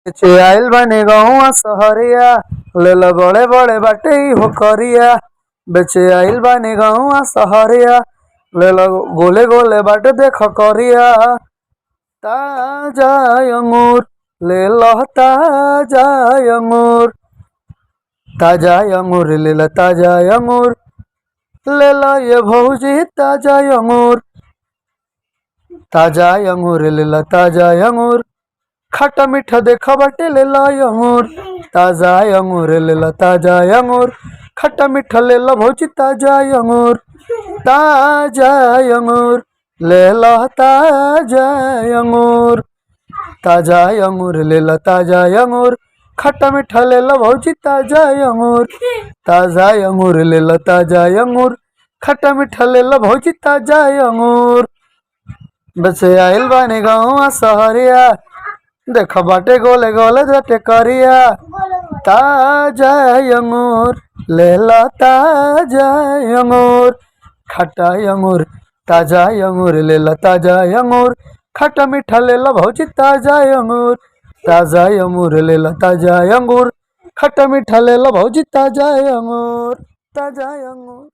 बेचे आइल बने गौआ सहरिया, ले लो बड़े बड़े बाटे हो करिया। बेचे आइल बने गौआ सहरिया, ले लो गोले गोले बाटे देख करिया। ताजा अंगूर ले लो ताजा अंगूर, ताजा अंगूर ले लो ताजा अंगूर, ले लो ये भौजी ताजा अंगूर। ताजा अंगूर ले लो ताजा अंगूर, खट्टा मीठा देखा बाटे ले लो अंगूर। ताजा अंगूर ले लो ताजा अंगूर, खट्टा मीठा ले लो भौजी ताजा अंगूर। ताजा अंगूर ले लो ताजा अंगूर, ताजा अंगूर ले लो ताजा अंगूर, खट्टा मीठा ले लो भौजी ताजा अंगूर। ताजा अंगूर ले लो ताजा अंगूर, खट्टा मीठा ले लो भौजी ताजा अंगूर। बेचे आइल बानी गौआ सहरिया, देख बाटे गोले गोले बाटे करिया। ताजा अंगूर ले लो ताजा अंगूर, खट्टा अंगूर ताजा अंगूर ले लो ताजा अंगूर, खट्टा मीठा ले लो भौजी ताजा अंगूर। ताजा अंगूर ले लो ताजा अंगूर, खट्टा मीठा ले लो भौजी ताजा अंगूर। ताजा अंगूर।